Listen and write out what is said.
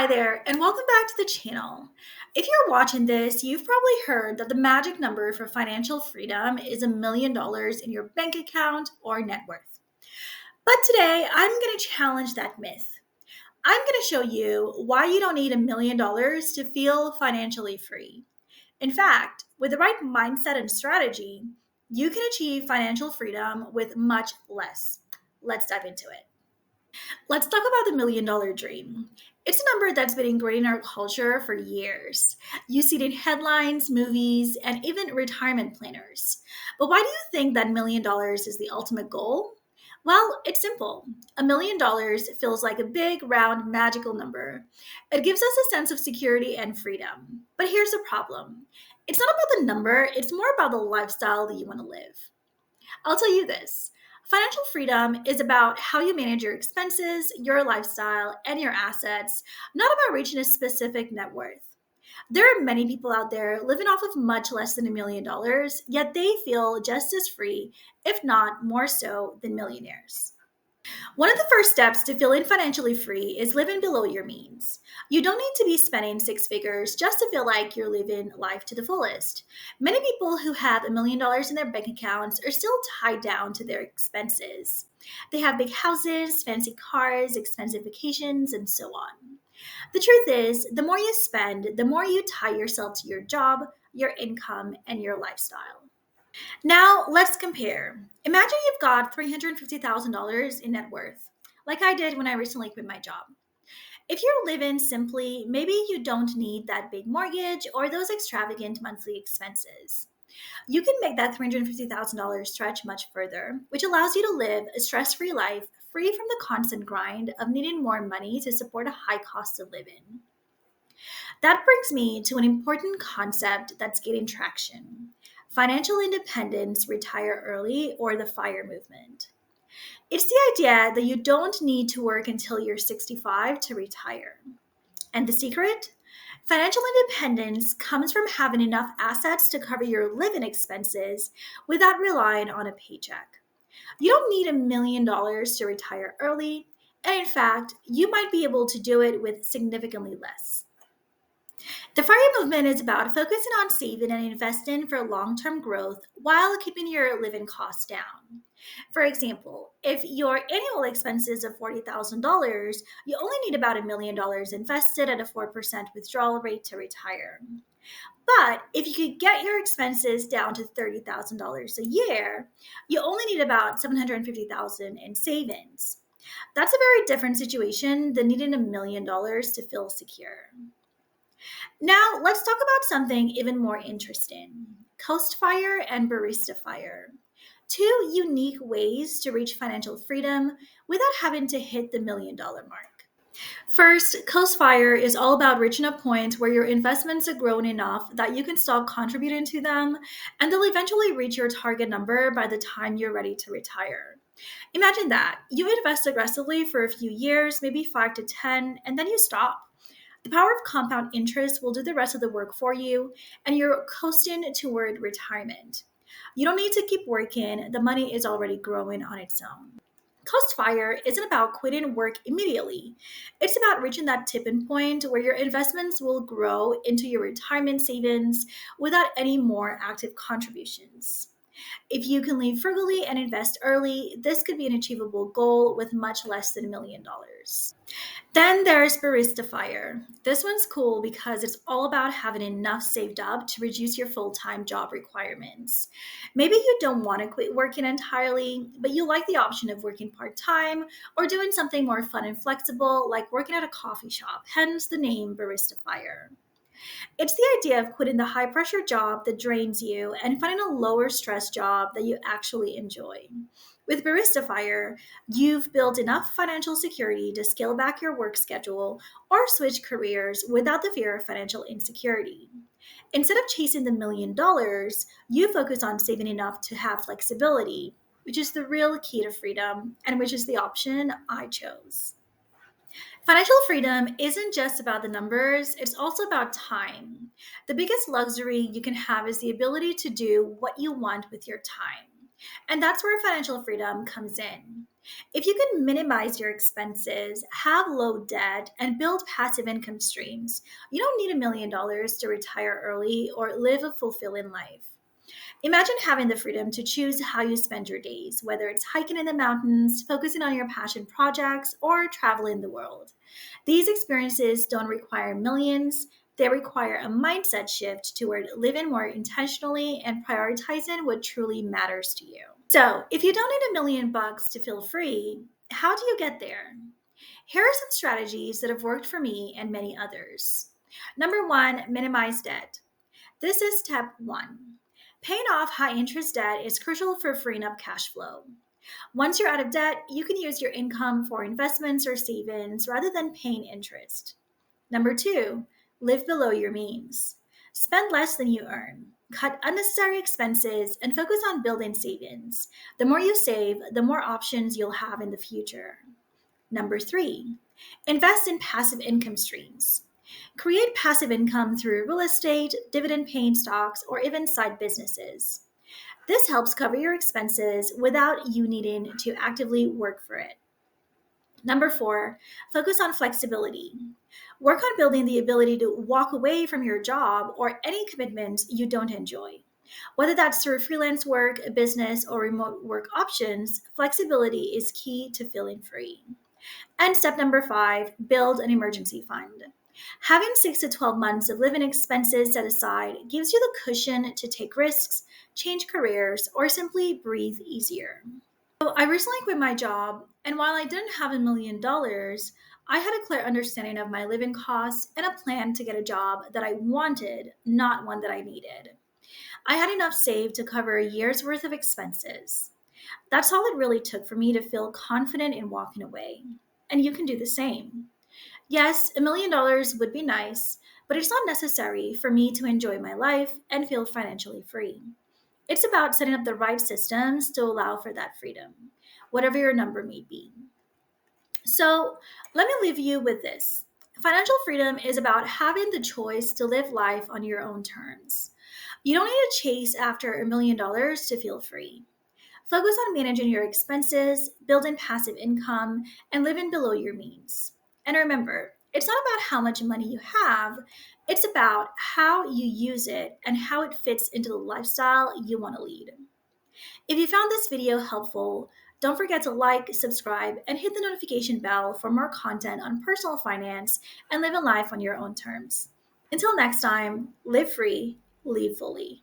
Hi there, and welcome back to the channel. If you're watching this, you've probably heard that the magic number for financial freedom is $1 million in your bank account or net worth. But today, I'm going to challenge that myth. I'm going to show you why you don't need $1 million to feel financially free. In fact, with the right mindset and strategy, you can achieve financial freedom with much less. Let's dive into it. Let's talk about the $1 million dream. It's a number that's been ingrained in our culture for years. You see it in headlines, movies, and even retirement planners. But why do you think that $1 million is the ultimate goal? Well, it's simple. $1 million feels like a big, round, magical number. It gives us a sense of security and freedom. But here's the problem it's not about the number, it's more about the lifestyle that you want to live. I'll tell you this financial freedom is about how you manage your expenses, your lifestyle, and your assets, not about reaching a specific net worth. There are many people out there living off of much less than $1 million, yet they feel just as free, if not more so, than millionaires. One of the first steps to feeling financially free is living below your means. You don't need to be spending six figures just to feel like you're living life to the fullest. Many people who have $1 million in their bank accounts are still tied down to their expenses. They have big houses, fancy cars, expensive vacations, and so on. The truth is, the more you spend, the more you tie yourself to your job, your income, and your lifestyle. Now, let's compare. Imagine you've got $350,000 in net worth, like I did when I recently quit my job. If you're living simply, maybe you don't need that big mortgage or those extravagant monthly expenses. You can make that $350,000 stretch much further, which allows you to live a stress free life free from the constant grind of needing more money to support a high cost of living. That brings me to an important concept that's getting traction financial independence, retire early, or the FIRE movement. It's the idea that you don't need to work until you're 65 to retire. And the secret? Financial independence comes from having enough assets to cover your living expenses without relying on a paycheck. You don't need $1 million to retire early, and in fact, you might be able to do it with significantly less. The FIRE movement is about focusing on saving and investing for long term growth while keeping your living costs down. For example, if your annual expenses are $40,000, you only need about $1 million invested at a 4% withdrawal rate to retire. But if you could get your expenses down to $30,000 a year, you only need about $750,000 in savings. That's a very different situation than needing $1 million to feel secure. Now, let's talk about something even more interesting Coast Fire and Barista Fire. Two unique ways to reach financial freedom without having to hit the $1 million mark. First, Coast Fire is all about reaching a point where your investments are grown enough that you can stop contributing to them and they'll eventually reach your target number by the time you're ready to retire. Imagine that. You invest aggressively for a few years, maybe 5 to 10, and then you stop. The power of compound interest will do the rest of the work for you, and you're coasting toward retirement. You don't need to keep working, the money is already growing on its own. Coast Fire isn't about quitting work immediately. It's about reaching that tipping point where your investments will grow into your retirement savings without any more active contributions. If you can leave frugally and invest early, this could be an achievable goal with much less than $1 million. Then there's Barista Fire. This one's cool because it's all about having enough saved up to reduce your full time job requirements. Maybe you don't want to quit working entirely, but you like the option of working part time or doing something more fun and flexible, like working at a coffee shop, hence the name Barista Fire. It's the idea of quitting the high pressure job that drains you and finding a lower stress job that you actually enjoy. With Barista Fire, you've built enough financial security to scale back your work schedule or switch careers without the fear of financial insecurity. Instead of chasing the $1 million, you focus on saving enough to have flexibility, which is the real key to freedom and which is the option I chose. Financial freedom isn't just about the numbers, it's also about time. The biggest luxury you can have is the ability to do what you want with your time. And that's where financial freedom comes in. If you can minimize your expenses, have low debt, and build passive income streams, you don't need $1 million to retire early or live a fulfilling life. Imagine having the freedom to choose how you spend your days, whether it's hiking in the mountains, focusing on your passion projects, or traveling the world. These experiences don't require millions, they require a mindset shift toward living more intentionally and prioritizing what truly matters to you. So, if you don't need $1 million to feel free, how do you get there? Here are some strategies that have worked for me and many others. Number one, minimize debt. This is step one. Paying off high interest debt is crucial for freeing up cash flow. Once you're out of debt, you can use your income for investments or savings rather than paying interest. Number two, live below your means. Spend less than you earn. Cut unnecessary expenses and focus on building savings. The more you save, the more options you'll have in the future. Number three, invest in passive income streams. Create passive income through real estate, dividend paying stocks, or even side businesses. This helps cover your expenses without you needing to actively work for it. Number four, focus on flexibility. Work on building the ability to walk away from your job or any commitment you don't enjoy. Whether that's through freelance work, a business, or remote work options, flexibility is key to feeling free. And step number five, build an emergency fund. Having 6 to 12 months of living expenses set aside gives you the cushion to take risks, change careers, or simply breathe easier. So I recently quit my job, and while I didn't have $1 million, I had a clear understanding of my living costs and a plan to get a job that I wanted, not one that I needed. I had enough saved to cover a year's worth of expenses. That's all it really took for me to feel confident in walking away. And you can do the same. Yes, $1 million would be nice, but it's not necessary for me to enjoy my life and feel financially free. It's about setting up the right systems to allow for that freedom, whatever your number may be. So, let me leave you with this. Financial freedom is about having the choice to live life on your own terms. You don't need to chase after $1 million to feel free. Focus on managing your expenses, building passive income, and living below your means. And remember, it's not about how much money you have, it's about how you use it and how it fits into the lifestyle you want to lead. If you found this video helpful, don't forget to like, subscribe, and hit the notification bell for more content on personal finance and living life on your own terms. Until next time, live free, live fully.